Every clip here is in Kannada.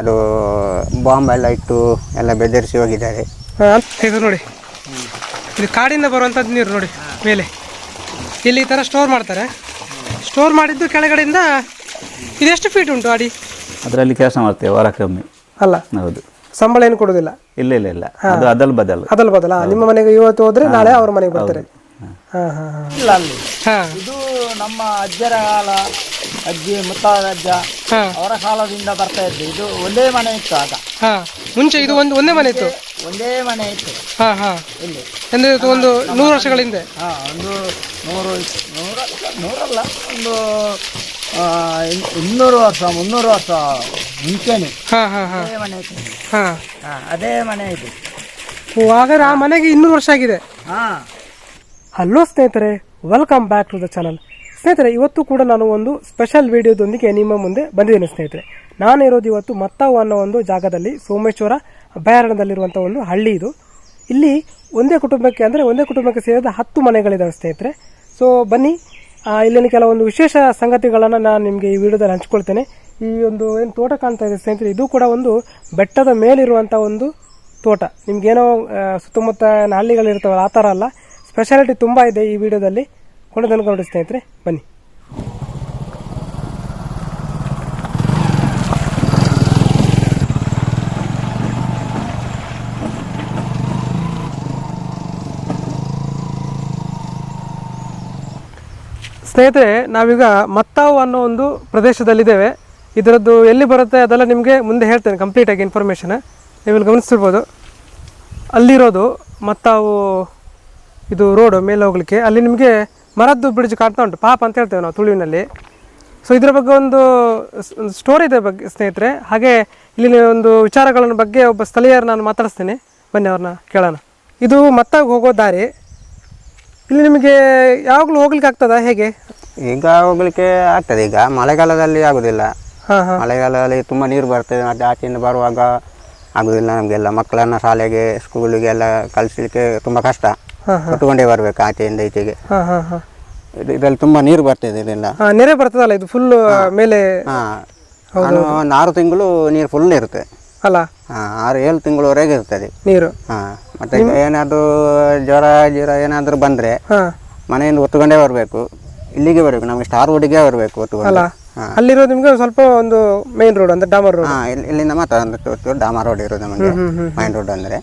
ಅದು ಬಾಂಬ್ ಎಲ್ಲ ಇಟ್ಟು ಎಲ್ಲ ಬೆದರಿಸಿ ಹೋಗಿದ್ದಾರೆ. ಇದು ನೋಡಿ, ಇದು ಕಾಡಿಂದ ಬರುವಂಥದ್ದು ನೀರು ನೋಡಿ ಮೇಲೆ. ಇಲ್ಲಿ ಈ ಥರ ಸ್ಟೋರ್ ಮಾಡ್ತಾರೆ. ಸ್ಟೋರ್ ಮಾಡಿದ್ದು ಕೆಳಗಡೆಯಿಂದ ಇದೆಷ್ಟು ಫೀಟ್ ಉಂಟು ಅಡಿ? ಅದರಲ್ಲಿ ಕೆಲಸ ಮಾಡ್ತೇವೆ ವಾರಕ್ಕೊಮ್ಮೆ. ಅಲ್ಲ, ಹೌದು. ಸಂಬಳ ಏನು ಕೊಡೋದಿಲ್ಲ? ಇಲ್ಲ ಇಲ್ಲ ಇಲ್ಲ, ಅದು ಅದಲ್ ಬದಲ್. ಅದಲ್ ಬದಲ ನಿಮ್ಮ ಮನೆಗೆ ಇವತ್ತು ಹೋದ್ರೆ ನಾಳೆ ಅವ್ರ ಮನೆಗೆ ಬರ್ತಾರೆ. ಇಲ್ಲ ಅಲ್ಲಿ ಇದು ನಮ್ಮ ಅಜ್ಜರ ಕಾಲ, ಅಜ್ಜಿ ಮುತ್ತಾದ ಅಜ್ಜ ಅವರ ಕಾಲದಿಂದ ಬರ್ತಾ ಇದ್ದು. ಇದು ಒಂದೇ ಮನೆ ಇತ್ತು ಆಗ. ಮುಂಚೆ ಇದು ಒಂದೇ ಮನೆ ಇತ್ತು. ಒಂದೇ ಮನೆ ಇತ್ತು ಇಲ್ಲಿ. ಅಂದ್ರೆ ಒಂದು 100 ವರ್ಷಗಳ ಹಿಂದೆ. ಒಂದು ನೂರಲ್ಲ, ಒಂದು 200 ವರ್ಷ 300 ವರ್ಷ ಮುಂಚೆನೆ ಅದೇ ಮನೆ ಇತ್ತು. ಅದೇ ಮನೆ ಇದು. ಹಾಗಾದ್ರೆ ಆ ಮನೆಗೆ 200 ವರ್ಷ ಆಗಿದೆ. ಹಲೋ ಸ್ನೇಹಿತರೆ, welcome back to the channel. ಸ್ನೇಹಿತರೆ, ಇವತ್ತು ಕೂಡ ನಾನು ಒಂದು ಸ್ಪೆಷಲ್ ವಿಡಿಯೋದೊಂದಿಗೆ ನಿಮ್ಮ ಮುಂದೆ ಬಂದಿದ್ದೇನೆ. ಸ್ನೇಹಿತರೆ, ನಾನು ಇರೋದು ಇವತ್ತು ಮತ್ತಾವು ಅನ್ನೋ ಒಂದು ಜಾಗದಲ್ಲಿ, ಸೋಮೇಶ್ವರ ಅಭಯಾರಣ್ಯದಲ್ಲಿರುವಂಥ ಒಂದು ಹಳ್ಳಿ ಇದು. ಇಲ್ಲಿ ಒಂದೇ ಕುಟುಂಬಕ್ಕೆ ಸೇರಿದ 10 ಮನೆಗಳಿದ್ದಾವೆ ಸ್ನೇಹಿತರೆ. ಸೊ ಬನ್ನಿ, ಇಲ್ಲಿನ ಕೆಲವೊಂದು ವಿಶೇಷ ಸಂಗತಿಗಳನ್ನು ನಾನು ನಿಮಗೆ ಈ ವಿಡಿಯೋದಲ್ಲಿ ಹಂಚ್ಕೊಳ್ತೇನೆ. ಈ ಒಂದು ಏನು ತೋಟ ಕಾಣ್ತಾ ಇದೆ ಸ್ನೇಹಿತರೆ, ಇದು ಕೂಡ ಒಂದು ಬೆಟ್ಟದ ಮೇಲಿರುವಂಥ ಒಂದು ತೋಟ. ನಿಮ್ಗೇನೋ ಸುತ್ತಮುತ್ತ ಹಳ್ಳಿಗಳಿರ್ತಾವಲ್ಲ ಆ ಥರ ಅಲ್ಲ, ಸ್ಪೆಷಾಲಿಟಿ ತುಂಬ ಇದೆ ಈ ವಿಡಿಯೋದಲ್ಲಿ. ಕೊಂಡು ನೋಡಿ ಸ್ನೇಹಿತರೆ, ಬನ್ನಿ. ಸ್ನೇಹಿತರೆ, ನಾವೀಗ ಮತ್ತಾವು ಅನ್ನೋ ಒಂದು ಪ್ರದೇಶದಲ್ಲಿದ್ದೇವೆ. ಇದರದ್ದು ಎಲ್ಲಿ ಬರುತ್ತೆ ಅದೆಲ್ಲ ನಿಮಗೆ ಮುಂದೆ ಹೇಳ್ತೇನೆ ಕಂಪ್ಲೀಟಾಗಿ ಇನ್ಫಾರ್ಮೇಷನ್. ನೀವಿಲ್ಲಿ ಗಮನಿಸ್ತಿರ್ಬೋದು, ಅಲ್ಲಿರೋದು ಮತ್ತಾವು ಇದು ರೋಡು ಮೇಲೆ ಹೋಗ್ಲಿಕ್ಕೆ. ಅಲ್ಲಿ ನಿಮಗೆ ಮರದ್ದು ಬ್ರಿಡ್ಜ್ ಕಾಣ್ತಾ ಉಂಟು, ಪಾಪ ಅಂತ ಹೇಳ್ತೇವೆ ನಾವು ತುಳುವಿನಲ್ಲಿ. ಸೊ ಇದರ ಬಗ್ಗೆ ಒಂದು ಸ್ಟೋರಿ ಇದೆ ಬಗ್ಗೆ ಸ್ನೇಹಿತರೆ. ಹಾಗೆ ಇಲ್ಲಿನ ಒಂದು ವಿಚಾರಗಳ ಬಗ್ಗೆ ಒಬ್ಬ ಸ್ಥಳೀಯರು ನಾನು ಮಾತಾಡಿಸ್ತೇನೆ, ಬನ್ನಿ ಅವ್ರನ್ನ ಕೇಳೋಣ. ಇದು ಮತ್ತಾಗ ಹೋಗೋ ದಾರಿ. ಇಲ್ಲಿ ನಿಮಗೆ ಯಾವಾಗಲೂ ಹೋಗ್ಲಿಕ್ಕೆ ಆಗ್ತದಾ ಹೇಗೆ? ಈಗ ಹೋಗ್ಲಿಕ್ಕೆ ಆಗ್ತದೆ. ಈಗ ಮಳೆಗಾಲದಲ್ಲಿ ಆಗುದಿಲ್ಲ. ಮಳೆಗಾಲದಲ್ಲಿ ತುಂಬ ನೀರು ಬರ್ತದೆ. ಮತ್ತೆ ಆಚೆಯಿಂದ ಬರುವಾಗ ಆಗುದಿಲ್ಲ ನಮಗೆಲ್ಲ. ಮಕ್ಕಳನ್ನ ಶಾಲೆಗೆ ಸ್ಕೂಲಿಗೆ ಎಲ್ಲ ಕಳಿಸ್ಲಿಕ್ಕೆ ತುಂಬ ಕಷ್ಟ. ಹೊತ್ತುಕೊಂಡೇ ಬರ್ಬೇಕು ಆಚೆಯಿಂದ ಈಚೆಗೆ. ಇದರಲ್ಲಿ ತುಂಬಾ ನೀರು ಬರ್ತದೆ. ಇದೆಲ್ಲ ನೆರೆ ಬರ್ತದಲ್ಲ, ಇದು ಫುಲ್ ಮೇಲೆ. ಒಂದು 6 ತಿಂಗಳು ನೀರು ಫುಲ್ ಇರುತ್ತೆ ಅಲ್ಲ? 6-7 ತಿಂಗಳವರೆಗೆ ಇರ್ತದೆ ನೀರು. ಮತ್ತೆ ಏನಾದ್ರು ಜ್ವರ ಏನಾದ್ರು ಬಂದ್ರೆ ಮನೆಯಿಂದ ಹೊತ್ತುಕೊಂಡೇ ಬರ್ಬೇಕು. ಇಲ್ಲಿಗೆ ಬರ್ಬೇಕು, ನಮ್ಗೆ ಸ್ಟಾರ್ ರೋಡಿಗೆ ಬರ್ಬೇಕು ಹೊತ್ತುಕೊಂಡು. ಅಲ್ಲಿರೋ ನಿಮ್ಗೆ ಸ್ವಲ್ಪ ಒಂದು ಮೈನ್ ರೋಡ್ ಅಂದ್ರೆ ಡಾಮರ್ ರೋಡ್. ಇಲ್ಲಿಂದ ಮಾತ್ರ ಡಾಮರ್ ರೋಡ್ ಇರೋದು ನಮಗೆ, ಮೈನ್ ರೋಡ್ ಅಂದ್ರೆ.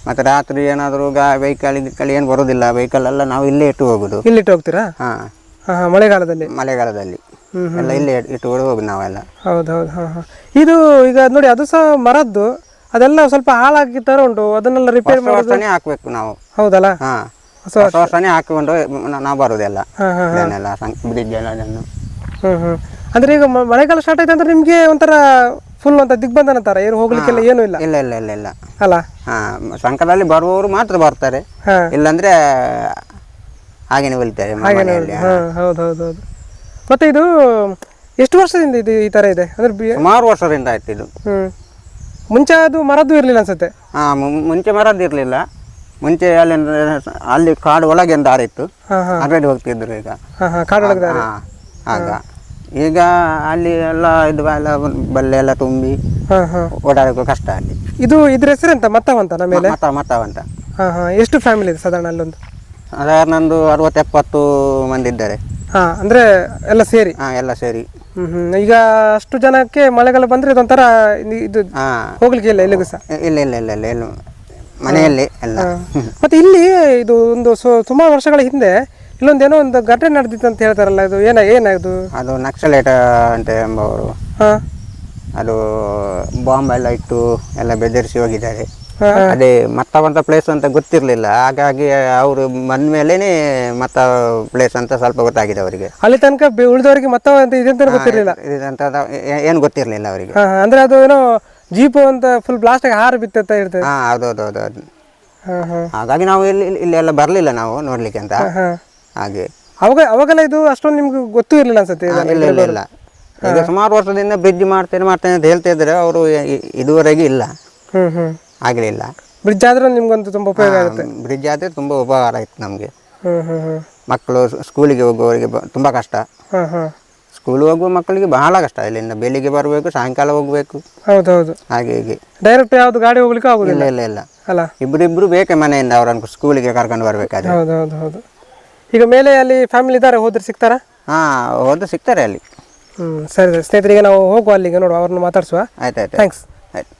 ಮತ್ತೆ ರಾತ್ರಿ ಏನಾದ್ರು ವೆಹಿಕಲ್ ಏನು ಬರೋದಿಲ್ಲ. ವೆಹಿಕಲ್ ಎಲ್ಲ ನಾವು ಇಲ್ಲೇ ಇಟ್ಟು ಹೋಗುದು. ಇಲ್ಲಿಟ್ಟು ಹೋಗ್ತೀರಾ? ಮಳೆಗಾಲದಲ್ಲಿ ಎಲ್ಲ ಇಲ್ಲೇ ಇಟ್ಟು ಹೋಗುದು ನಾವೆಲ್ಲ. ಹೌದೌದು. ಇದು ಈಗ ನೋಡಿ, ಅದು ಸಹ ಮರದ್ದು, ಅದೆಲ್ಲ ಸ್ವಲ್ಪ ಹಾಳಾಗಿ ತರ ಉಂಟು. ಅದನ್ನೆಲ್ಲ ರಿಪೇರ್ ಮಾಡಿ ಹಾಕ್ಬೇಕು ನಾವು. ಹೌದಲ್ಲ? ವರ್ಷನೇ ಹಾಕಿಕೊಂಡು ನಾವು ಬರುದೆಲ್ಲ ಬ್ರಿಡ್ಜ್ ಎಲ್ಲ. ಅಂದ್ರೆ ಈಗ ಮಳೆಗಾಲ ಸ್ಟಾರ್ಟ್ ಆಯ್ತು ಅಂದ್ರೆ ನಿಮ್ಗೆ ಒಂಥರ ಫುಲ್ ಅಂತ ದಿಗ್ಬಂಧನ ತರ, ಏನು ಹೋಗ್ಲಿಕ್ಕೆಲ್ಲ ಏನು ಇಲ್ಲ? ಇಲ್ಲ ಇಲ್ಲ ಇಲ್ಲ ಇಲ್ಲ ಅಲ್ಲ? ಸಂಕಟದಲ್ಲಿ ಬರುವವರು ಮಾತ್ರ ಬರ್ತಾರೆ, ಇಲ್ಲಾಂದ್ರೆ ಹಾಗೇನೆ ಉಳಿತಾರೆ. ಹೌದೌದು. ಮತ್ತೆ ಇದು ಎಷ್ಟು ವರ್ಷದಿಂದ ಇದು ಈ ತರ ಇದೆ ಅಂದ್ರೆ? ಸುಮಾರು ವರ್ಷದಿಂದ ಆಯ್ತು ಇದು. ಮುಂಚೆ ಅದು ಮರದ್ದು ಇರ್ಲಿಲ್ಲ ಅನ್ಸುತ್ತೆ. ಮುಂಚೆ ಮರದ್ದು ಇರ್ಲಿಲ್ಲ. ಮುಂಚೆ ಅಲ್ಲಿ ಕಾಡು ಒಳಗೆ ಒಂದು ದಾರಿ ಇತ್ತು, ಅದರಲ್ಲಿ ಹೋಗ್ತಿದ್ರು. ಈಗ ಕಾಡೊಳಗೆ ಆಗ ಈಗ ಅಲ್ಲಿ ಎಲ್ಲ ಇದು ಬಲ್ಲೆ ಎಲ್ಲ ತುಂಬಿ ಓಡಾಡೋಕೆ ಕಷ್ಟ ಅಲ್ಲಿ. ಇದ್ರ ಹೆಸರೆಂತ? ಮತ್ತಾವಂತ ಮೇಲೆ? ಮತ್ತಾವಂತ. ಎಷ್ಟು ಫ್ಯಾಮಿಲಿ ಇದೆ ಸಾಧಾರಣ ಅಲ್ಲೊಂದು? ಸಾಧಾರಣ ಒಂದು 60-70 ಮಂದಿ ಇದ್ದಾರೆ. ಅಂದ್ರೆ ಎಲ್ಲ ಸೇರಿ? ಎಲ್ಲ ಸೇರಿ. ಈಗ ಅಷ್ಟು ಜನಕ್ಕೆ ಮಳೆಗಾಲ ಬಂದ್ರೆ ಇದೊಂಥರ ಇದು ಹೋಗ್ಲಿಕ್ಕೆ ಇಲ್ಲ ಎಲ್ಲಿಗೂ ಸಹ? ಇಲ್ಲ ಇಲ್ಲ ಇಲ್ಲ ಇಲ್ಲ ಇಲ್ಲ, ಮನೆಯಲ್ಲಿ ಎಲ್ಲ. ಮತ್ತೆ ಇಲ್ಲಿ ಇದು ಒಂದು ಸುಮಾರು ವರ್ಷಗಳ ಹಿಂದೆ ಇಲ್ಲೊಂದೇನೋ ಒಂದು ಘಟನೆ ನಡೆದಿತ್ತು ಅಂತ ಹೇಳ್ತಾರಲ್ಲ, ಇದು ಏನಾಯ್ತು? ಅದು ನಕ್ಸಲೈಟ್ ಅಂತ ಎಂಬವರು ಅದು ಬಾಂಬ್ ಎಲ್ಲ ಇಟ್ಟು ಎಲ್ಲ ಬೆದರಿಸಿ ಹೋಗಿದ್ದಾರೆ. ಅದೇ ಮತ್ತವಂತ ಪ್ಲೇಸ್ ಅಂತ ಗೊತ್ತಿರ್ಲಿಲ್ಲ. ಹಾಗಾಗಿ ಅವರು ಬಂದ್ಮೇಲೆನೆ ಮತ್ತ ಪ್ಲೇಸ್ ಅಂತ ಸ್ವಲ್ಪ ಗೊತ್ತಾಗಿದೆ ಅವರಿಗೆ. ಅಲ್ಲಿ ತನಕ ಉಳಿದವರಿಗೆ ಮತ್ತ ಇದಂತ ಗೊತ್ತಿರ್ಲಿಲ್ಲ, ಇದಂತ ಏನು ಗೊತ್ತಿರ್ಲಿಲ್ಲ ಅವರಿಗೆ. ಅಂದ್ರೆ ಅದು ಏನೋ ಜೀಪು ಅಂತ ಫುಲ್ ಬ್ಲಾಸ್ಟ್ ಆಗಿ ಹಾರು ಬಿತ್ತ ಇರ್ತದೆ. ಹೌದೌದೌದು. ಹಾಗಾಗಿ ನಾವು ಇಲ್ಲೆಲ್ಲ ಬರ್ಲಿಲ್ಲ ನಾವು ನೋಡ್ಲಿಕ್ಕೆ ಅಂತ. ಹಾಗೆ ಅವಾಗೆಲ್ಲ ಇದು ಅಷ್ಟೊಂದು ನಿಮ್ಗೆ ಗೊತ್ತೂ ಇರ್ಲಿಲ್ಲ ಅನ್ಸುತ್ತೆ? ಇಲ್ಲ ಇಲ್ಲ ಇಲ್ಲ. ಈಗ ಸುಮಾರು ವರ್ಷದಿಂದ ಬ್ರಿಡ್ಜ್ ಮಾಡ್ತೇನೆ ಅಂತ ಹೇಳ್ತಾ ಇದ್ರೆ ಅವರು ಇದುವರೆಗೆ ಇಲ್ಲ, ಆಗಲಿಲ್ಲ. ಬ್ರಿಡ್ಜ್ ಆದ್ರೆ ನಿಮ್ಗಂತೂ ತುಂಬಾ ಉಪಯೋಗ ಆಗುತ್ತೆ. ಬ್ರಿಡ್ಜ್ ಆದ್ರೆ ತುಂಬಾ ಉಪಕಾರ ಆಯ್ತು ನಮ್ಗೆ. ಮಕ್ಕಳು ಸ್ಕೂಲಿಗೆ ಹೋಗುವವರಿಗೆ ತುಂಬಾ ಕಷ್ಟ. ಸ್ಕೂಲ್ ಹೋಗುವ ಮಕ್ಕಳಿಗೆ ಬಹಳ ಕಷ್ಟ. ಇಲ್ಲಿಂದ ಬೆಳಿಗ್ಗೆ ಬರಬೇಕು, ಸಾಯಂಕಾಲ ಹೋಗಬೇಕು, ಹೌದೌದು. ಹಾಗೆ ಹೀಗೆ. ಡೈರೆಕ್ಟ್ ಯಾವ್ದು ಗಾಡಿ ಹೋಗ್ಲಿಕ್ಕೆ ಆಗುದಿಲ್ಲ. ಇಲ್ಲ ಇಲ್ಲ ಅಲ್ಲ, ಇಬ್ರು ಬೇಕೆ ಮನೆಯಿಂದ ಅವರನ್ನು ಸ್ಕೂಲಿಗೆ ಕರ್ಕೊಂಡು ಬರ್ಬೇಕಾದ್ರೆ. ಹೌದೌದು ಹೌದು. ಈಗ ಮೇಲೆ ಅಲ್ಲಿ ಫ್ಯಾಮಿಲಿ ಇದ್ದಾರೆ, ಹೋದ್ರೆ ಸಿಗ್ತಾರಾ? ಹೋದ್ರೆ ಸಿಗ್ತಾರೆ ಅಲ್ಲಿ. ಸರಿ ಸರಿ ಸ್ನೇಹಿತರಿಗೆ ನಾವು ಹೋಗುವ ಅಲ್ಲಿಗೆ, ನೋಡುವ ಅವ್ರನ್ನ ಮಾತಾಡ್ಸುವ. ಆಯ್ತಾಯ್ತು, ಥ್ಯಾಂಕ್ಸ್. ಆಯ್ತು.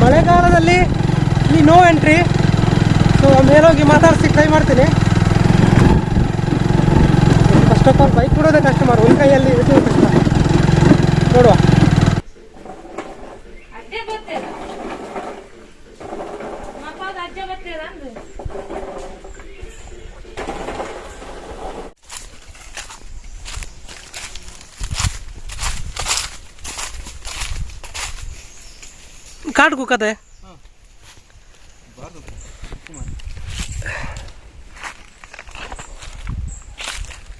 ಮಳೆಗಾಲದಲ್ಲಿ ಇಲ್ಲಿ ನೋ ಎಂಟ್ರಿ. ಸೊ ಮೇಲೋಗಿ ಮಾತಾಡ್ಸಿ ಟ್ರೈ ಮಾಡ್ತೀನಿ. ಫಸ್ಟ್ ಆಫ್ ಆಲ್ ಬೈಕ್ ಬಿಡೋದೇ ಕಸ್ಟಮರ್, ಒಂದು ಕೈಯಲ್ಲಿ ಇದು ಕಷ್ಟ. ನೋಡುವ. ಕಾಟ್ ಕುಕ್ಕತೆ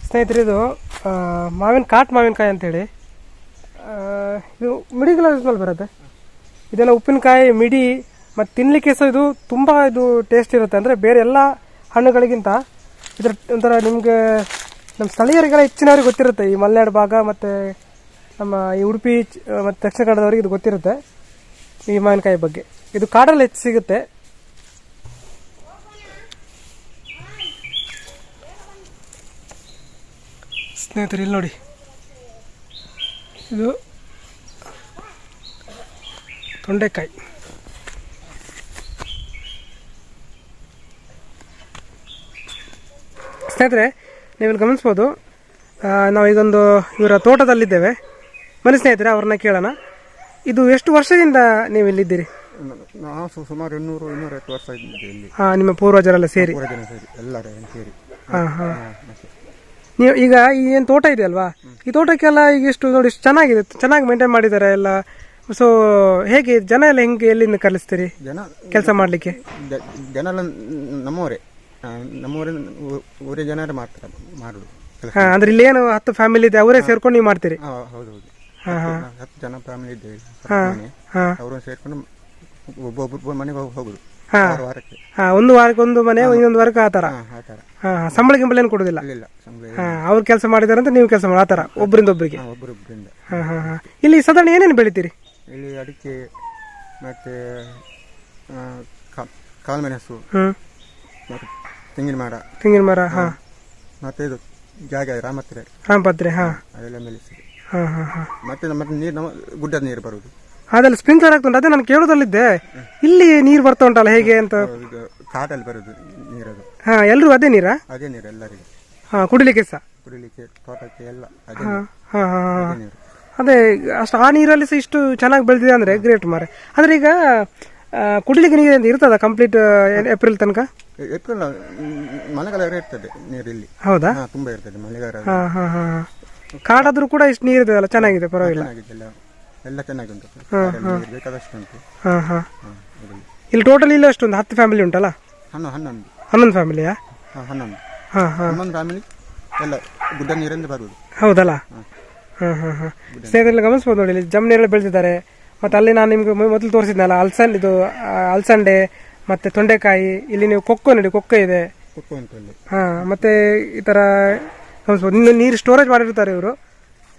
ಸ್ನೇಹಿತರೆ, ಇದು ಮಾವಿನಕಾಯಿ ಅಂತೇಳಿ. ಇದು ಮಿಡಿಗಳ ಸ್ಮೆಲ್ ಬರುತ್ತೆ. ಇದೆಲ್ಲ ಉಪ್ಪಿನಕಾಯಿ ಮಿಡಿ ಮತ್ತು ತಿನ್ನಲಿಕ್ಕೆ ಸಹ ಇದು ತುಂಬ ಇದು ಟೇಸ್ಟ್ ಇರುತ್ತೆ. ಅಂದರೆ ಬೇರೆ ಎಲ್ಲ ಹಣ್ಣುಗಳಿಗಿಂತ ಇದರ ಒಂಥರ ನಿಮಗೆ ನಮ್ಮ ಸ್ಥಳೀಯರಿಗೆಲ್ಲ ಹೆಚ್ಚಿನವ್ರಿಗೆ ಗೊತ್ತಿರುತ್ತೆ. ಈ ಮಲೆನಾಡು ಭಾಗ ಮತ್ತು ನಮ್ಮ ಈ ಉಡುಪಿ ಮತ್ತು ದಕ್ಷಿಣ ಕನ್ನಡದವ್ರಿಗೆ ಇದು ಗೊತ್ತಿರುತ್ತೆ ಈ ಮಾವಿನಕಾಯಿ ಬಗ್ಗೆ. ಇದು ಕಾಡಲ್ಲಿ ಹೆಚ್ಚು ಸಿಗುತ್ತೆ. ಸ್ನೇಹಿತರೆ, ಇಲ್ಲಿ ನೋಡಿ, ಇದು ತೊಂಡೆಕಾಯಿ. ಸ್ನೇಹಿತರೆ, ನೀವಿಲ್ಲಿ ಗಮನಿಸ್ಬೋದು, ನಾವೀಗೊಂದು ಇವರ ತೋಟದಲ್ಲಿದ್ದೇವೆ. ಬನ್ನಿ ಸ್ನೇಹಿತರೆ, ಅವ್ರನ್ನ ಕೇಳೋಣ. ಇದು ಎಷ್ಟು ವರ್ಷದಿಂದ ನೀವು ಇಲ್ಲಿದ್ದೀರಿ? ನಾವು ಸುಮಾರು 200-250 ವರ್ಷ ಇದ್ದೀವಿ ಇಲ್ಲಿ. ನಿಮ್ಮ ಪೂರ್ವಜರೆಲ್ಲ ಸೇರಿ? ಎಲ್ಲರೂ ಸೇರಿ. ನೀವು ಈಗ ಈ ಏನು ತೋಟ ಇದೆ ಅಲ್ವಾ, ಈ ತೋಟಕ್ಕೆಲ್ಲ ಈಗ ಎಷ್ಟು ನೋಡಿ, ಚೆನ್ನಾಗಿದೆ, ಚೆನ್ನಾಗಿ ಮೇಂಟೈನ್ ಮಾಡಿದ್ದಾರೆ ಎಲ್ಲ. ಸೊ ಹೇಗೆ ಜನ ಎಲ್ಲ ಹೆಂಗೆ, ಎಲ್ಲಿಂದ ಕಲಿಸ್ತೀರಿ ಜನ ಕೆಲಸ ಮಾಡಲಿಕ್ಕೆ? ಜನ ಎಲ್ಲ ನಮ್ಮವರೇ ಊರೇ ಜನರೇ ಮಾಡ್ತಾರೆ ಮಾಡುದು. ಅಂದ್ರೆ ಇಲ್ಲಿ ಏನು 10 ಫ್ಯಾಮಿಲಿ ಇದೆ, ಅವರೇ ಸೇರ್ಕೊಂಡು ನೀವು ಮಾಡ್ತೀರಿ? ಹೌದೌದು, 10 ಜನ ಫ್ಯಾಮಿಲಿ ಇದ್ದೇವೆ. ಅವರು ಸೇರ್ಕೊಂಡು ಒಬ್ಬೊಬ್ಬರು ಮನೆಗೆ ಹೋಗುದು ವಾರಕ್ಕೆ. ಒಂದು ವಾರಕ್ಕೆ ಒಂದು ಮನೆ, ಇನ್ನೊಂದು ವಾರಕ್ಕೆ ಆತರ. ಸಂಬಳ ಗಿಂಬಳ ಏನು ಕೊಡುದಿಲ್ಲ? ಅವ್ರು ಕೆಲಸ ಮಾಡಿದಾರೆ ಅಂತ ನೀವು ಕೆಲಸ ಮಾಡಿ ಆತರ ಒಬ್ಬರಿಂದ ಒಬ್ಬರಿಗೆ? ಒಬ್ಬರೊಬ್ಬರಿಂದ. ಇಲ್ಲಿ ಸಾಧಾರಣ ಏನೇನು ಬೆಳಿತೀರಿ? ಇಲ್ಲಿ ಅಡಿಕೆ ಮತ್ತೆ ಕಾಳುಮೆಣಸು, ತೆಂಗಿನ ಮರ, ಮತ್ತೆ ಇದು ಜಾಗ ರಾಮಪತ್ರೆ ಅದೆಲ್ಲ ಬೆಳೆಸಿದೆ. ಮತ್ತೆ ನೀರು ಗುಡ್ಡದ ನೀರು ಬರುವುದು. ಅದೆಲ್ಲ ಸ್ಪ್ರಿಂಕ್ಲರ್ ಆಗ್ತುಂಟು. ಅದೇ ನಾನು ಕೇಳೋದಲ್ಲಿದ್ದೆ, ಇಲ್ಲಿ ನೀರು ಬರ್ತಾ ಉಂಟಲ್ಲ ಹೇಗೆ ಅಂತ. ಕಾಡಲ್ಲಿ ಬರುದು ನೀರದು. ಎಲ್ರು ಅದೇ ನೀರಾ? ಅದೇ ನೀರು ಎಲ್ಲರಿಗೆ. ಕುಡಿಲಿಕ್ಕೆ ಸಹ? ಕುಡಿಲಿಕ್ಕೆ, ತೋಟಕ್ಕೆ ಎಲ್ಲ ಅದೇ ಅಷ್ಟು ಆ ನೀರಲ್ಲಿ ಸಹ ಇಷ್ಟು ಚೆನ್ನಾಗಿ ಬೆಳೆದಿದೆ ಅಂದ್ರೆ ಗ್ರೇಟ್ ಮಾರೆ. ಆದ್ರೆ ಈಗ ಕುಡಿಲಿಕ್ಕೆ ನೀರು ಇರ್ತದ ಕಂಪ್ಲೀಟ್ ಏಪ್ರಿಲ್ ತನಕ? ಏಪ್ರಿಲ್ ಮಳೆಗಾಲ ಇರ್ತದೆ ನೀರು ಇಲ್ಲಿ. ಹೌದಾ? ತುಂಬಾ ಇರ್ತದೆ ಮಳೆಗಾಲ. ಕಾಡಾದ್ರೂ ಕೂಡ ಇಷ್ಟು ನೀರು ಇದೆಯಲ್ಲ, ಚೆನ್ನಾಗಿದೆ, ಪರವಾಗಿಲ್ಲ. ಎಲ್ಲ ಚೆನ್ನಾಗಿ ಉಂಟು, ಬೇಕಾದಷ್ಟು ಉಂಟು. ಇಲ್ಲಿ ಟೋಟಲ್ ಇಲ್ಲ ಅಷ್ಟೊಂದು 10 ಫ್ಯಾಮಿಲಿ ಉಂಟಲ್ಲ? 11 ಫ್ಯಾಮಿಲಿಯಾ? 11 ಫ್ಯಾಮಿಲಿ ಎಲ್ಲ ಗುಡ್ಡ ನೀರಿಂದ ಬರುವುದು. ಹೌದಲ್ಲ? ಸ್ನೇಹಿತರೆಲ್ಲ ಗಮನಿಸ್ಬೋದು ನೋಡಿ, ಇಲ್ಲಿ ಜಮ್ನೆಲ್ಲ ಬೆಳೆದಿದ್ದಾರೆ. ಮತ್ತೆ ಅಲ್ಲಿ ನಾನು ನಿಮ್ಗೆ ಮೊದಲು ತೋರಿಸಿದ್ನಲ್ಲ ಅಲಸಂಡೆ ಮತ್ತೆ ತೊಂಡೆಕಾಯಿ. ಇಲ್ಲಿ ನೀವು ಕೊಕ್ಕೋ ನೋಡಿ, ಕೊಕ್ಕೋ ಇದೆ. ಮತ್ತೆ ಈ ತರ ಗಮನಿಸ್ಬೋದು. ಇನ್ನು ನೀರು ಸ್ಟೋರೇಜ್ ಮಾಡಿರ್ತಾರೆ ಇವರು.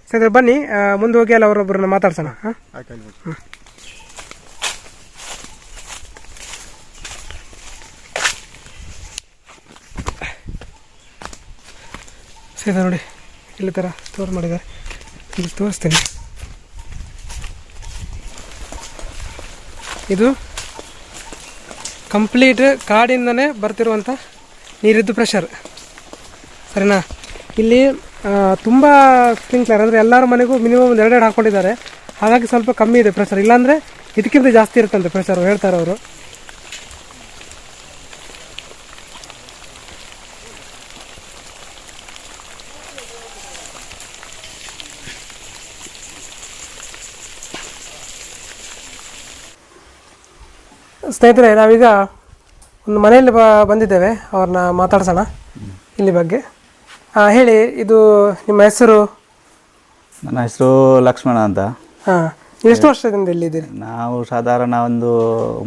ಸ್ನೇಹಿತರೆ ಬನ್ನಿ, ಮುಂದೆ ಹೋಗಿ ಅಲ್ಲ ಅವರೊಬ್ಬರನ್ನ ಮಾತಾಡ್ಸೋಣ. ಸ್ನೇಹಿತರೆ ನೋಡಿ, ಇಲ್ಲಿ ತರ ಸ್ಟೋರ್ ಮಾಡಿದ್ದಾರೆ. ಇಲ್ಲಿ ತೋರಿಸ್ತೀನಿ. ಇದು ಕಂಪ್ಲೀಟ್ ಕಾಡಿಂದನೇ ಬರ್ತಿರುವಂಥ ನೀರಿದ್ದು ಪ್ರೆಷರ್, ಸರಿನಾ? ಇಲ್ಲಿ ತುಂಬ ಸ್ಪ್ರಿಂಕ್ಲರ್ ಅಂದರೆ ಎಲ್ಲರ ಮನೆಗೂ ಮಿನಿಮಮ್ 2 ಹಾಕ್ಕೊಂಡಿದ್ದಾರೆ. ಹಾಗಾಗಿ ಸ್ವಲ್ಪ ಕಮ್ಮಿ ಇದೆ ಪ್ರೆಷರ್. ಇಲ್ಲಾಂದರೆ ಇದಕ್ಕಿಂತ ಜಾಸ್ತಿ ಇರುತ್ತಂತೆ ಪ್ರೆಷರ್, ಹೇಳ್ತಾರೆ ಅವರು. ಸ್ನೇಹಿತರೆ, ನಾವೀಗ ಒಂದು ಮನೆಯಲ್ಲಿ ಬಂದಿದ್ದೇವೆ, ಅವ್ರನ್ನ ಮಾತಾಡ್ಸೋಣ ಇಲ್ಲಿ ಬಗ್ಗೆ. ಹೇಳಿ, ಇದು ನಿಮ್ಮ ಹೆಸರು? ನನ್ನ ಹೆಸರು ಲಕ್ಷ್ಮಣ ಅಂತ. ನೀವು ಎಷ್ಟು ವರ್ಷದಿಂದ ಇಲ್ಲಿದ್ದೀರಿ? ನಾವು ಸಾಧಾರಣ ಒಂದು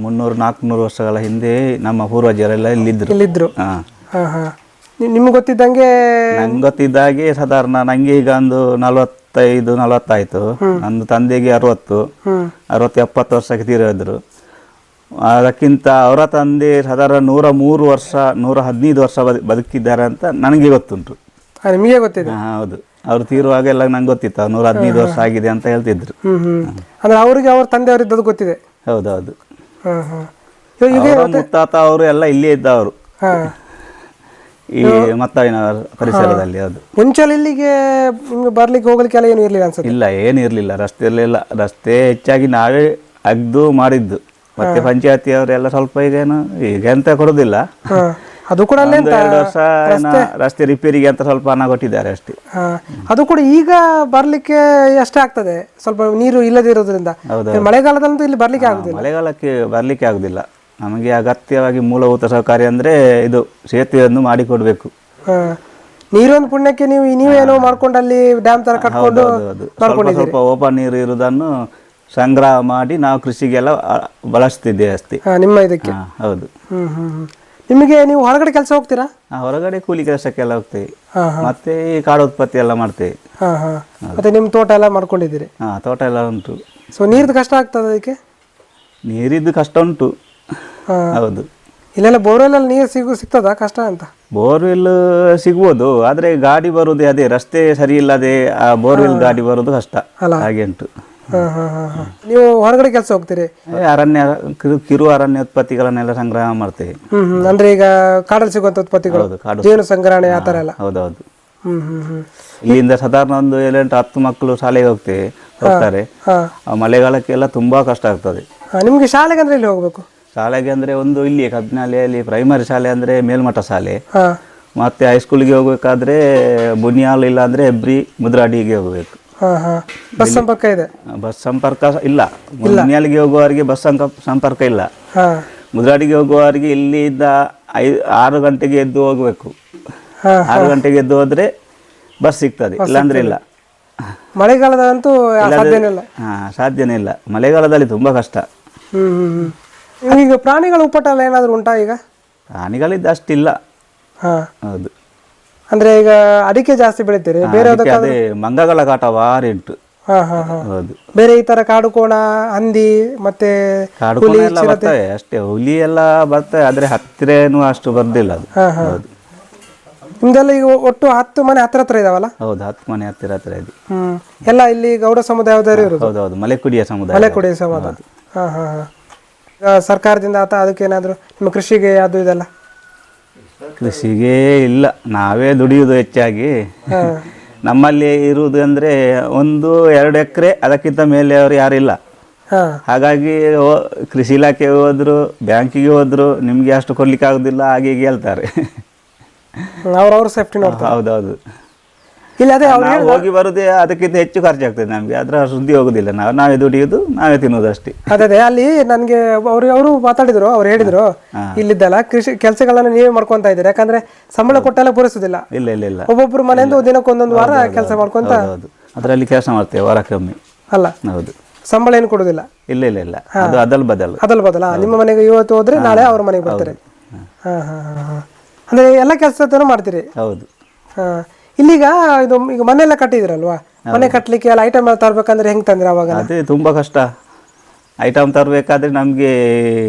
300-400 ವರ್ಷಗಳ ಹಿಂದೆ ನಮ್ಮ ಪೂರ್ವಜರೆಲ್ಲ ಇಲ್ಲಿದ್ರು. ಇಲ್ಲಿದ್ರು. ಹಾಂ, ಹಾಂ ಹಾಂ. ನಿಮ್ಗೆ ಗೊತ್ತಿದ್ದಂಗೆ ನಂಗೆ ಗೊತ್ತಿದ್ದಾಗೆ ಸಾಧಾರಣ ನಂಗೆ ಈಗ ಒಂದು 45-40 ಆಯ್ತು. ನನ್ನ ತಂದೆಗೆ 60-70 ವರ್ಷಕ್ಕೆ ತೀರೋದ್ರು. ಅದಕ್ಕಿಂತ ಅವರ ತಂದೆ ಸಾಧಾರಣ 103 ವರ್ಷ 115 ವರ್ಷ ಬದುಕಿದ್ದಾರೆ ಅಂತ ನನಗೆ ಗೊತ್ತುಂಟು. ನಿಮಗೆ ಗೊತ್ತಿದೆ? ಹೌದು, ಅವ್ರು ತೀರುವಾಗ ಎಲ್ಲ ನಂಗೆ ಗೊತ್ತಿತ್ತು 115 ವರ್ಷ ಆಗಿದೆ ಅಂತ ಹೇಳ್ತಿದ್ರು. ಅಂದ್ರೆ ಅವರಿಗೆ ಅವ್ರ ತಂದೆಯವರಿದ್ದದು ಗೊತ್ತಿದೆ? ಹೌದೌದು. ಈಗ ಮುತ್ತಾತ ಅವರು ಎಲ್ಲ ಇಲ್ಲೇ ಇದ್ದವರು ಈ ಮತ್ತವಿನ ಪರಿಸರದಲ್ಲಿ. ಹೌದು. ಮುಂಚೆ ಇಲ್ಲಿಗೆ ನಿಮ್ಗೆ ಬರ್ಲಿಕ್ಕೆ ಹೋಗ್ಲಿಕ್ಕೆ ಎಲ್ಲ ಏನು ಇರ್ಲಿಲ್ಲ ಅನ್ಸುತ್ತೆ? ಇಲ್ಲ, ಏನು ಇರಲಿಲ್ಲ, ರಸ್ತೆ ಇರಲಿಲ್ಲ. ರಸ್ತೆ ಹೆಚ್ಚಾಗಿ ನಾವೇ ಅಗ್ದು ಮಾಡಿದ್ದು. ಮತ್ತೆ ಪಂಚಾಯತಿಯವರೆಲ್ಲ ಸ್ವಲ್ಪ ಈಗ ಎಂತ ಕೊಡುದಿಲ್ಲ. ಅದು ಕೂಡ 2 ವರ್ಷ ರಸ್ತೆ ರಿಪೇರಿಗೆ ಅಂತ ಸ್ವಲ್ಪ ಹಣ ಕೊಟ್ಟಿದ್ದಾರೆ ಅಷ್ಟೇ. ಅದು ಕೂಡ ಈಗ ಬರ್ಲಿಕ್ಕೆ ಎಷ್ಟೇ ಆಗ್ತದೆ, ಸ್ವಲ್ಪ ನೀರು ಇಲ್ಲದೆ ಇರೋದ್ರಿಂದ. ಮಳೆಗಾಲದಂತೂ ಇಲ್ಲಿ ಬರ್ಲಿಕ್ಕೆ ಆಗುದಿಲ್ಲ. ಮಳೆಗಾಲಕ್ಕೆ ಬರ್ಲಿಕ್ಕೆ ಆಗುದಿಲ್ಲ. ನಮಗೆ ಅಗತ್ಯವಾಗಿ ಮೂಲಭೂತ ಸೌಕರ್ಯ ಅಂದ್ರೆ ಇದು ಸೇತುವೆಯನ್ನು ಮಾಡಿಕೊಡ್ಬೇಕು. ನೀರೊಂದು ಪುಣ್ಯಕ್ಕೆ ನೀವೇನೋ ಮಾಡ್ಕೊಂಡು ಅಲ್ಲಿ ಡ್ಯಾಮ್ ತರ ಕಟ್ಕೊಂಡು ಸ್ವಲ್ಪ ಓಪನ್ ನೀರು ಇರುವುದನ್ನು ಸಂಗ್ರಹ ಮಾಡಿ ನಾವು ಕೃಷಿಗೆಲ್ಲ ಬಳಸ್ತಿದ್ದೇವೆ ಅಷ್ಟೇ. ನಿಮ್ಮ ಇದಕ್ಕೆ? ಹೌದು. ನಿಮಗೆ ನೀವು ಹೊರಗಡೆ ಕೆಲಸ ಹೋಗ್ತೀರಾ? ಹೊರಗಡೆ ಕೂಲಿ ಕೆಲಸಕ್ಕೆಲ್ಲ ಹೋಗ್ತೇವೆ. ಮತ್ತೆ ಈ ಕಾಡು ಉತ್ಪತ್ತಿ ಎಲ್ಲ ಮಾಡ್ತೇವೆ. ಮತ್ತೆ ನಿಮ್ಮ ತೋಟ ಎಲ್ಲ ಮಾಡ್ಕೊಂಡಿದ್ದೀರಿ? ತೋಟ ಎಲ್ಲ ಉಂಟು. ಸೊ ನೀರ್ದು ಕಷ್ಟ ಆಗ್ತದೆ ಅದಕ್ಕೆ? ನೀರಿದ್ದು ಕಷ್ಟ ಉಂಟು. ಹೌದು. ಇಲ್ಲೆಲ್ಲ ಬೋರ್ವೆಲ್ ಅಲ್ಲಿ ನೀರು ಸಿಗ್ತದಾ ಕಷ್ಟ ಅಂತ? ಬೋರ್ವೆಲ್ ಸಿಗ್ಬೋದು, ಆದ್ರೆ ಗಾಡಿ ಬರುದೇ ಅದೇ ರಸ್ತೆ ಸರಿ ಇಲ್ಲದೆ ಆ ಬೋರ್ವೆಲ್ ಗಾಡಿ ಬರುದು ಕಷ್ಟ. ಹಾಗೆ ಉಂಟು. ನೀವು ಹೊರಗಡೆ ಕೆಲಸ ಹೋಗ್ತೀರಿ? ಕಿರು ಅರಣ್ಯ ಉತ್ಪತ್ತಿಗಳನ್ನೆಲ್ಲ ಸಂಗ್ರಹ ಮಾಡ್ತೇವೆ. ಅಂದ್ರೆ ಈಗ ಕಾಡಲ್ಲಿ ಸಿಗುವಂತ ಉತ್ಪತ್ತಿಗಳು, ಜೇನು ಸಂಗ್ರಹಣೆ ಆ ತರ ಎಲ್ಲ? ಹೌದೌದು. ಇಲ್ಲಿಂದ ಸಾಧಾರಣ ಒಂದು 7-10 ಮಕ್ಕಳು ಶಾಲೆಗೆ ಹೋಗ್ತಾರೆ. ಮಳೆಗಾಲಕ್ಕೆಲ್ಲ ತುಂಬಾ ಕಷ್ಟ ಆಗ್ತದೆ. ನಿಮ್ಗೆ ಶಾಲೆಗೆ ಅಂದ್ರೆ ಇಲ್ಲಿ ಹೋಗ್ಬೇಕು? ಶಾಲೆಗೆ ಅಂದ್ರೆ ಒಂದು ಇಲ್ಲಿ ಕಬ್ಬಿನಹಳ್ಳಿಯಲ್ಲಿ ಪ್ರೈಮರಿ ಶಾಲೆ ಅಂದ್ರೆ ಮೇಲ್ಮಟ್ಟ ಶಾಲೆ. ಮತ್ತೆ ಹೈಸ್ಕೂಲ್ಗೆ ಹೋಗ್ಬೇಕಾದ್ರೆ ಬುನಿಯಾಲ್ ಇಲ್ಲ ಅಂದ್ರೆ ಹೆಬ್ರಿ ಮುದ್ರಾಡಿಗೆ ಹೋಗ್ಬೇಕು. ಬಸ್ ಸಂಪರ್ಕ ಇದೆ? ಬಸ್ ಸಂಪರ್ಕ ಇಲ್ಲ. ಬುನಿಯಾಲ್ಗೆ ಹೋಗುವವರಿಗೆ ಬಸ್ ಸಂಪರ್ಕ ಇಲ್ಲ. ಮುದ್ರಾಡಿಗೆ ಹೋಗುವವರಿಗೆ ಇಲ್ಲಿಂದ 6 ಗಂಟೆಗೆ ಎದ್ದು ಹೋಗ್ಬೇಕು. 6 ಗಂಟೆಗೆ ಎದ್ದು ಹೋದ್ರೆ ಬಸ್ ಸಿಗ್ತದೆ, ಇಲ್ಲಾಂದ್ರೆ ಇಲ್ಲ. ಮಳೆಗಾಲದಂತೂ ಸಾಧ್ಯನೇ ಇಲ್ಲ. ಮಳೆಗಾಲದಲ್ಲಿ ತುಂಬಾ ಕಷ್ಟ. ಈಗ ಪ್ರಾಣಿಗಳ ಉಪಟ ಎಲ್ಲ ಏನಾದ್ರು ಉಂಟಾ ಈಗ? ಪ್ರಾಣಿಗಳಿದ್ದ ಅಷ್ಟಿಲ್ಲ. ಹೌದು. ಅಂದ್ರೆ ಈಗ ಅಡಿಕೆ ಜಾಸ್ತಿ ಬೆಳಿತೀರಿ, ಬೇರೆ ಅದೇ ಮಂಗಗಳ ಕಾಟ ಭಾರಿ ಉಂಟು. ಹೌದು. ಬೇರೆ ಈ ತರ ಕಾಡು ಕೋಣ, ಹಂದಿ ಮತ್ತೆ ಕಾಡು ಕೋಣ ಎಲ್ಲ ಬರ್ತವೆ ಅಷ್ಟೇ. ಹುಲಿ ಎಲ್ಲ ಬರ್ತವೆ, ಆದ್ರೆ ಹತ್ತಿರನೂ ಅಷ್ಟು ಬರ್ದಿಲ್ಲ ಅದು. ಹೌದು. ನಿಮ್ದೆಲ್ಲ ಈಗ ಒಟ್ಟು 10 ಮನೆ ಹತ್ರ ಇದಾವಲ್ಲ? ಹೌದು, 10 ಮನೆ ಹತ್ತಿರ ಇದೆ. ಎಲ್ಲ ಇಲ್ಲಿ ಗೌಡ ಸಮುದಾಯದವರು ಇರೋದು? ಹೌದೌದು, ಮಲೆಕುಡಿಯ ಸಮುದಾಯ. ಮಲೆಕುಡಿಯ ಸಮುದಾಯ. ಸರ್ಕಾರದಿಂದ ಅದಕ್ಕೇನಾದ್ರು ನಿಮ್ಮ ಕೃಷಿಗೆ ಅದು ಇದೆಲ್ಲ? ಕೃಷಿಗೆ ಇಲ್ಲ, ನಾವೇ ದುಡಿಯುವುದು ಹೆಚ್ಚಾಗಿ. ನಮ್ಮಲ್ಲಿ ಇರುವುದು ಅಂದ್ರೆ 1-2 ಎಕರೆ, ಅದಕ್ಕಿಂತ ಮೇಲೆ ಅವರು ಯಾರಿಲ್ಲ. ಹಾಗಾಗಿ ಕೃಷಿ ಇಲಾಖೆಗೆ ಹೋದ್ರು, ಬ್ಯಾಂಕಿಗೆ ಹೋದ್ರು, ನಿಮ್ಗೆ ಅಷ್ಟು ಕೊಡ್ಲಿಕ್ಕೆ ಆಗುದಿಲ್ಲ ಹಾಗೆ ಹೀಗೆ ಹೇಳ್ತಾರೆ. ಅವ್ರವ್ರ ಸೇಫ್ಟಿ ನೋಡ್ತಾರೆ. ಹೌದೌದು. ಇಲ್ಲ ಅದೇ ಹೋಗಿ ಬರುದೇ ಅದಕ್ಕಿಂತ ಹೆಚ್ಚು ಖರ್ಚಾಗ್ತದೆ ನಮ್ಗೆ. ಅದರ ಸುದ್ದಿ ಹೋಗುದಿಲ್ಲ. ನಾವೇ ದುಡಿಯುದು, ನಾವೇ ತಿನ್ನುವುದು ಅಷ್ಟೇ. ಅದೇ ಅಲ್ಲಿ ನನ್ಗೆ ಅವರು ಮಾತಾಡಿದ್ರು, ಅವ್ರು ಹೇಳಿದ್ರು ಇಲ್ಲಿದ್ದಲ್ಲ ಕೃಷಿ ಕೆಲಸಗಳನ್ನ ನೀವೇ ಮಾಡ್ಕೊಂತ ಇದ್ದೀರಿ, ಯಾಕಂದ್ರೆ ಸಂಬಳ ಕೊಟ್ಟೆಲ್ಲ ಪೂರೈಸುದಿಲ್ಲ. ಇಲ್ಲ ಇಲ್ಲ ಇಲ್ಲ, ಒಬ್ಬೊಬ್ರು ಮನೆಯಿಂದ ದಿನಕ್ಕೊಂದೊಂದು ವಾರ ಕೆಲಸ ಮಾಡ್ಕೊಂತ ಅದರಲ್ಲಿ ಕೆಲಸ ಮಾಡ್ತೇವೆ ವಾರಕ್ಕೊಮ್ಮೆ. ಅಲ್ಲ, ಹೌದು. ಸಂಬಳ ಏನು ಕೊಡುದಿಲ್ಲ? ಇಲ್ಲ ಇಲ್ಲ ಇಲ್ಲ, ಅದು ಅದಲ್ ಬದಲ. ನಿಮ್ಮ ಮನೆಗೆ ಇವತ್ತು ಹೋದ್ರೆ ನಾಳೆ ಅವ್ರ ಮನೆಗೆ ಬರ್ತಾರೆ. ಅಂದ್ರೆ ಎಲ್ಲ ಕೆಲಸ ಮಾಡ್ತೀರಿ? ಹೌದು. ಇಲ್ಲಿಗ ಇದು ಈಗ ಮನೆಯೆಲ್ಲ ಕಟ್ಟಿದಿರಲ್ವಾ, ಮನೆ ಕಟ್ಟಲಿಕ್ಕೆ ಎಲ್ಲ ಐಟಮ್ ಎಲ್ಲ ತರ್ಬೇಕಂದ್ರೆ ಹೆಂಗ್ ತಂದ್ರೆ ಅವಾಗ? ಅದೇ ತುಂಬಾ ಕಷ್ಟ. ಐಟಮ್ ತರಬೇಕಾದ್ರೆ ನಮ್ಗೆ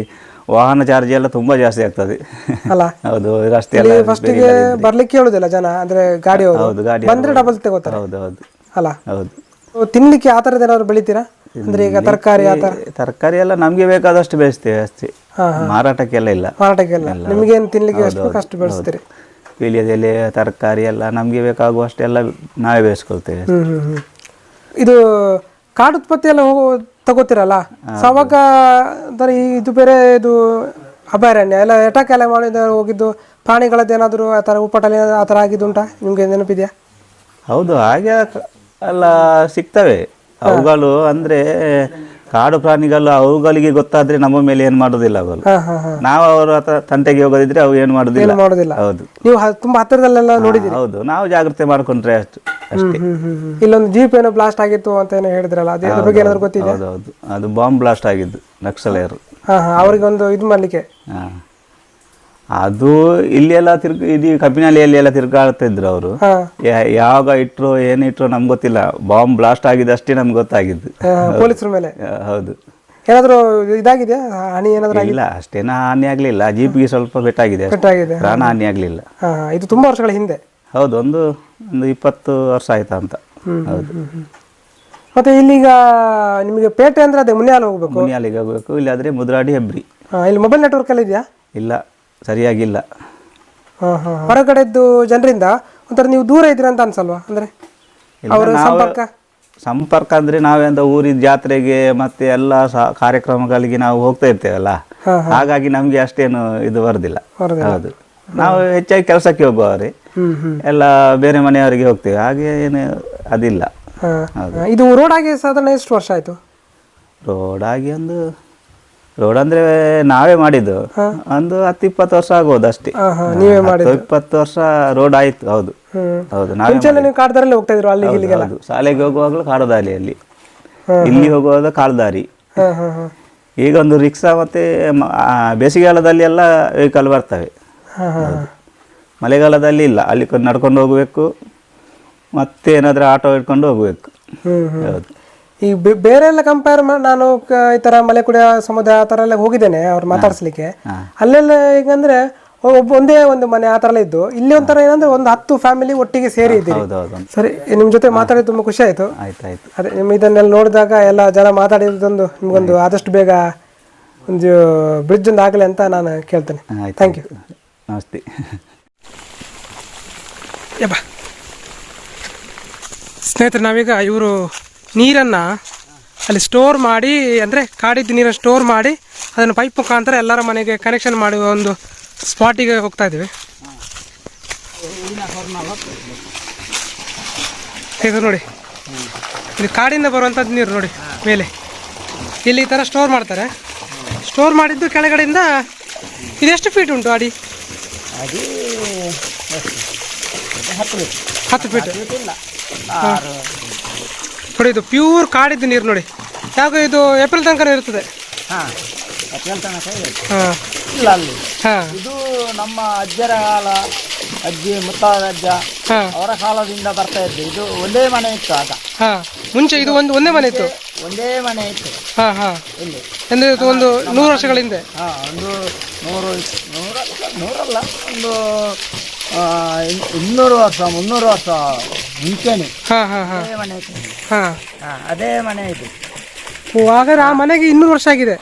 ವಾಹನ ಚಾರ್ಜ್ ಎಲ್ಲ ತುಂಬಾ ಜಾಸ್ತಿ ಆಗ್ತದೆ ಅಲ್ಲ? ಹೌದು. ರಸ್ತೆ ಎಲ್ಲ ಫಸ್ಟಿಗೆ ಬರ್ಲಿಕ್ಕೆ ಹೇಳುದಿಲ್ಲ ಜನ, ಅಂದ್ರೆ ಗಾಡಿಯವರು ಬಂದ್ರೆ ಡಬಲ್ ತಗೋತಾರೆ. ಹೌದು ಹೌದು ಅಲ್ಲ? ಹೌದು. ತಿನ್ಲಿಕ್ಕೆ ಆ ತರದ ಏನಾದ್ರು ಬೆಳಿತೀರಾ? ಅಂದ್ರೆ ಈಗ ತರಕಾರಿ ತರಕಾರಿ ಎಲ್ಲ ನಮ್ಗೆ ಬೇಕಾದಷ್ಟು ಬೆಳೆಸ್ತೇವೆ ಅಷ್ಟೇ, ಮಾರಾಟಕ್ಕೆಲ್ಲ ಇಲ್ಲ. ಮಾರಾಟಕ್ಕೆಲ್ಲ ನಿಮ್ಗೇನು ತಿನ್ಲಿಕ್ಕೆ ಅಷ್ಟು ಬೆಳೆಸ್ತೀರಿ? ವೀಳ್ಯದೆಲೆ, ತರಕಾರಿ ಎಲ್ಲ ನಮ್ಗೆ ಬೇಕಾಗುವಷ್ಟೆಲ್ಲ ನಾವೇ ಬೆಳೆಸ್ಕೊಳ್ತೇವೆ. ಇದು ಕಾಡು ಉತ್ಪತ್ತಿ ಎಲ್ಲ ತಗೋತಿರಲ್ಲ, ಅವಾಗ ಇದು ಬೇರೆ ಇದು ಅಭಯಾರಣ್ಯ ಎಲ್ಲ ಎಟಕ್ಕೆಲ್ಲ ಮಾಡಿದ ಹೋಗಿದ್ದು ಪ್ರಾಣಿಗಳದ್ದೇನಾದ್ರು ಆ ಥರ ಉಪಟಳ ಆ ಥರ ಆಗಿದ್ದುಂಟಾ ನಿಮ್ಗೆ ನೆನಪಿದೆಯಾ? ಹೌದು, ಹಾಗೆ ಎಲ್ಲ ಸಿಗ್ತವೆ ಅವುಗಳು. ಅಂದ್ರೆ ಕಾಡು ಪ್ರಾಣಿಗಳು ಅವುಗಳಿಗೆ ಗೊತ್ತಾದ್ರೆ ನಮ್ಮ ಮೇಲೆ ಏನ್ ಮಾಡುದಿಲ್ಲ ಅವುಗಳು. ನಾವು ಅವರ ತಂಟೆಗೆ ಹೋಗೋದಿದ್ರೆ ಅವು ಏನು ಮಾಡುದಿಲ್ಲ. ಮಾಡುದಿಲ್ಲ. ಹೌದು. ನೀವು ತುಂಬಾ ಹತ್ತಿರದಲ್ಲೆಲ್ಲ ನೋಡಿದ್ದೀರಿ? ಹೌದು, ನಾವು ಜಾಗ್ರತೆ ಮಾಡ್ಕೊಂಡ್ರೆ ಅಷ್ಟು. ಅಷ್ಟೇ. ಇಲ್ಲೊಂದು ಜೀಪ್ ಏನೋ ಬ್ಲಾಸ್ಟ್ ಆಗಿತ್ತು ಅಂತ ಏನೋ ಹೇಳಿದ್ರಲ್ಲ, ಅದ್ರ ಬಗ್ಗೆ ಏನಾದ್ರು ಗೊತ್ತಿದೆ? ಹೌದೌದು, ಅದು ಬಾಂಬ್ ಬ್ಲಾಸ್ಟ್ ಆಗಿದ್ದು ನಕ್ಸಲರು. ಅವ್ರಿಗೆ ಒಂದು ಇದು ಮಾಡ್ಲಿಕ್ಕೆ. ಅದು ಇಲ್ಲಿ ಎಲ್ಲ ಇಡೀ ಕಬ್ಬಿನಳ್ಳಿಯಲ್ಲಿ ಎಲ್ಲ ತಿರ್ಗಾಡ್ತಿದ್ರು ಅವರು. ಯಾವಾಗ ಇಟ್ರು ಏನಿಟ್ರು ನಮ್ಗೆ ಗೊತ್ತಿಲ್ಲ, ಬಾಂಬ್ ಬ್ಲಾಸ್ಟ್ ಆಗಿದೆ ಅಷ್ಟೇ ನಮ್ಗೆ ಗೊತ್ತಾಗಿದ್ದು. ಪೊಲೀಸರ ಮೇಲೆ? ಹೌದು. ಏನಾದ್ರು ಇದಾಗಿದೆ, ಹಾನಿ ಏನಾದ್ರು? ಇಲ್ಲ, ಅಷ್ಟೇನ ಹಾನಿ ಆಗ್ಲಿಲ್ಲ. ಜೀಪ್ಗೆ ಸ್ವಲ್ಪ ಪೆಟ್ಟಾಗಿದೆ, ಪ್ರಾಣ ಹಾನಿ ಆಗ್ಲಿಲ್ಲ. ಇದು ತುಂಬಾ ವರ್ಷಗಳ ಹಿಂದೆ? ಹೌದು, ಒಂದು 20 ವರ್ಷ ಆಯ್ತಾ ಅಂತ. ಹೌದು. ಮತ್ತೆ ಇಲ್ಲಿಗ ನಿಮಗೆ ಪೇಟೆ ಅಂದ್ರೆ ಅದೇ ಮುನಿಯಾಲ್ ಹೋಗ್ಬೇಕು? ಮುನಿಯಾಲಿಗೆ ಹೋಗ್ಬೇಕು, ಇಲ್ಲಾದ್ರೆ ಮುದ್ರಾಡಿ ಹೆಬ್ರಿ. ಇಲ್ಲಿ ಮೊಬೈಲ್ ನೆಟ್ವರ್ಕ್ ಎಲ್ಲ ಇದೆಯಾ? ಇಲ್ಲ, ಸರಿಯಾಗಿಲ್ಲ. ಹೊರಗಡೆದ್ದು ಜನರಿಂದ ಒಂಥರ ನೀವು ದೂರ ಇದ್ದೀರಾ ಅಂತ ಅನ್ಸಲ್ವಾ? ಅಂದ್ರೆ ಅವರ ಸಂಪರ್ಕ ಅಂದ್ರೆ ನಾವೆಂದ ಊರಿನ ಜಾತ್ರೆಗೆ ಮತ್ತೆ ಎಲ್ಲ ಕಾರ್ಯಕ್ರಮಗಳಿಗೆ ನಾವು ಹೋಗ್ತಾ ಇರ್ತೇವಲ್ಲ, ಹಾಗಾಗಿ ನಮ್ಗೆ ಅಷ್ಟೇನು ಇದು ಬರುದಿಲ್ಲ. ಹೌದು, ನಾವು ಹೆಚ್ಚಾಗಿ ಕೆಲಸಕ್ಕೆ ಹೋಗುವವರೇ, ಎಲ್ಲ ಬೇರೆ ಮನೆಯವರಿಗೆ ಹೋಗ್ತೇವೆ, ಹಾಗೆ ಏನು ಅದಿಲ್ಲ. ಇದು ರೋಡ್ ಆಗಿ ಸಾಧಾರಣ ಎಷ್ಟು ವರ್ಷ ಆಯ್ತು? ರೋಡ್ ಅಂದ್ರೆ ನಾವೇ ಮಾಡಿದ್ದು ಒಂದು 10-20 ವರ್ಷ ಆಗ್ಬೋದು ಅಷ್ಟೇ. 20 ವರ್ಷ ರೋಡ್ ಆಯ್ತು. ಹೌದು ಹೌದು, ನೀವು ಕಾಡ್ದಾರಲ್ಲಿ ಹೋಗ್ತಾ ಇದ್ರು ಅಲ್ಲಿ ಇಲ್ಲಿಗೆಲ್ಲ? ಶಾಲೆಗೆ ಹೋಗುವಾಗಲೂ ಕಾಡುದಾರಿಯಲ್ಲಿ, ಇಲ್ಲಿ ಹೋಗುವಾಗ ಕಾಲ್ದಾರಿ. ಈಗ ಒಂದು ರಿಕ್ಷಾ ಮತ್ತೆ ಬೇಸಿಗೆಗಾಲದಲ್ಲಿ ಎಲ್ಲ ವೆಹಿಕಲ್ ಬರ್ತವೆ. ಮಳೆಗಾಲದಲ್ಲಿ ಇಲ್ಲ, ಅಲ್ಲಿ ನಡ್ಕೊಂಡು ಹೋಗ್ಬೇಕು, ಮತ್ತೆ ಏನಾದ್ರೂ ಆಟೋ ಇಟ್ಕೊಂಡು ಹೋಗ್ಬೇಕು. ಹೌದು. ಈ ಬೇರೆ ಎಲ್ಲ ಕಂಪೇರ್ ನಾನು ಈ ತರ ಮಲೆಕುಡ ಸಮುದಾಯ ಆ ತರ ಎಲ್ಲ ಹೋಗಿದ್ದೇನೆ ಅವ್ರು ಮಾತಾಡ್ಸ್ಲಿಕ್ಕೆ. ಅಲ್ಲೆಲ್ಲ ಈಗಂದ್ರೆ ಒಂದೇ ಒಂದು ಮನೆ ಆ ತರ ಎಲ್ಲ ಇದ್ದು, ಇಲ್ಲಿ ಒಂಥರ ಏನಂದ್ರೆ ಒಂದು 10 ಫ್ಯಾಮಿಲಿ ಒಟ್ಟಿಗೆ ಸೇರಿ ಇದ್ದೀವಿ. ಸರಿ, ನಿಮ್ ಜೊತೆ ಮಾತಾಡಿ ತುಂಬಾ ಖುಷಿ ಆಯ್ತು. ಅದೇ ನಿಮ್ ಇದನ್ನೆಲ್ಲ ನೋಡಿದಾಗ ಎಲ್ಲ ಜನ ಮಾತಾಡಿರೋದೊಂದು ನಿಮ್ಗೊಂದು ಆದಷ್ಟು ಬೇಗ ಒಂದು ಬ್ರಿಡ್ಜ್ ಒಂದು ಆಗಲಿ ಅಂತ ನಾನು ಕೇಳ್ತೇನೆ. Thank you. ನಮಸ್ತೆ. ಸ್ನೇಹಿತರೆ, ನಾವೀಗ ಇವರು ನೀರನ್ನು ಅಲ್ಲಿ ಸ್ಟೋರ್ ಮಾಡಿ, ಅಂದರೆ ಕಾಡಿದ್ದು ನೀರನ್ನು ಸ್ಟೋರ್ ಮಾಡಿ ಅದನ್ನು ಪೈಪ್ ಮುಖಾಂತರ ಎಲ್ಲರ ಮನೆಗೆ ಕನೆಕ್ಷನ್ ಮಾಡುವ ಒಂದು ಸ್ಪಾಟಿಗೆ ಹೋಗ್ತಾ ಇದ್ದೀವಿ. ಇದು ನೋಡಿ, ಇದು ಕಾಡಿಂದ ಬರುವಂಥದ್ದು ನೀರು ನೋಡಿ ಮೇಲೆ. ಇಲ್ಲಿ ಈ ಥರ ಸ್ಟೋರ್ ಮಾಡ್ತಾರೆ. ಸ್ಟೋರ್ ಮಾಡಿದ್ದು ಕೆಳಗಡೆಯಿಂದ ಇದೆಷ್ಟು ಫೀಟ್ ಉಂಟು ಅಡಿ? 10 ಫೀಟ್. ನೋಡಿ, ಇದು ಪ್ಯೂರ್ ಕಾಡಿದ್ದು ನೀರು ನೋಡಿ. ಯಾಕೋ ಇದು ಏಪ್ರಿಲ್ ತನಕ ಇರ್ತದೆ. ಇದು ನಮ್ಮ ಅಜ್ಜರ ಕಾಲ, ಅಜ್ಜಿ ಮುತ್ತಾದ ಅಜ್ಜ ಅವರ ಕಾಲದಿಂದ ಬರ್ತಾ ಇದ್ದು. ಇದು ಒಂದೇ ಮನೆ ಇತ್ತು ಆಗ. ಮುಂಚೆ ಇದು ಒಂದೇ ಮನೆ ಇತ್ತು. ಒಂದೇ ಮನೆ ಇತ್ತು ಇಲ್ಲಿ. ಅಂದ್ರೆ ಇದು ಒಂದು 100 ವರ್ಷಗಳ ಹಿಂದೆ. ಒಂದು 100 ಒಂದು 200 ವರ್ಷ 300 ವರ್ಷ ಮುಂಚೆನೆ ಮನೆ ಇತ್ತು. ಅದೇ ಮನೆ ಇದು. ಹಾಗಾದ್ರೆ ಆ ಮನೆಗೆ 200 ವರ್ಷ ಆಗಿದೆ.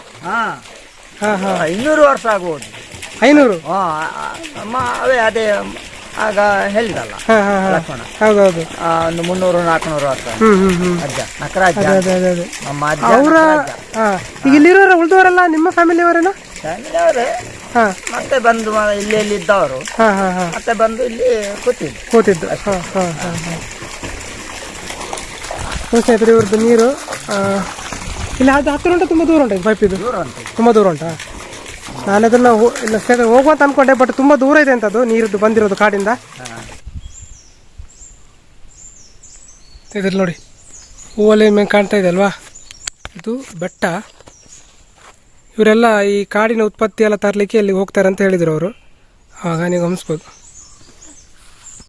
200 ವರ್ಷ ಆಗ್ಬೋದು. 500? ಅವೇ ಅದೇ ಆಗ ಹೇಳಿದಲ್ಲ ಲಕ್ಷ್ಮಣ. ಹೌದೌದು, ಒಂದು 300-400 ವರ್ಷ ಅಜ್ಜ ನಕರಾಜ್ಜ ನಮ್ಮ ಅಜ್ಜ. ಅವರ ಈಗ ಇಲ್ಲಿರೋರು ಉಳಿದವರೆಲ್ಲ ನಿಮ್ಮ ಫ್ಯಾಮಿಲಿಯವರೇನಾ? ಫ್ಯಾಮಿಲಿಯವರೇ. ಮತ್ತೆ ಬಂದು ಇಲ್ಲಿ ಇದ್ದವರು ಮತ್ತೆ ಬಂದು ಇಲ್ಲಿ ಕೂತಿದ್ದು. ಸ್ನೇಹಿತರೆ, ಇವ್ರದ್ದು ನೀರು ಇಲ್ಲಿ ಅದು ಹತ್ತಿರ ಉಂಟು, ತುಂಬ ದೂರ ಉಂಟು ಪೈಪ್? ಇದು ತುಂಬ ದೂರ ಉಂಟಾ? ನಾನು ಅದನ್ನು ಇಲ್ಲ ಸ್ನೇಹಿತರೆ ಹೋಗುವಂತ ಅನ್ಕೊಂಡೆ, ಬಟ್ ತುಂಬ ದೂರ ಇದೆ ಅಂತದ್ದು ನೀರದ್ದು ಬಂದಿರೋದು ಕಾಡಿಂದ. ಇದ್ರಲ್ಲಿ ನೋಡಿ ಹೂವಲ್ಲಿ ಮೇಲೆ ಕಾಣ್ತಾ ಇದೆ ಅಲ್ವಾ, ಇದು ಬೆಟ್ಟ. ಇವರೆಲ್ಲ ಈ ಕಾಡಿನ ಉತ್ಪತ್ತಿ ಎಲ್ಲ ತರಲಿಕ್ಕೆ ಇಲ್ಲಿ ಹೋಗ್ತಾರೆ ಅಂತ ಹೇಳಿದ್ರು ಅವರು. ಆಗ ನೀವು ಗಮನಿಸ್ಬೋದು.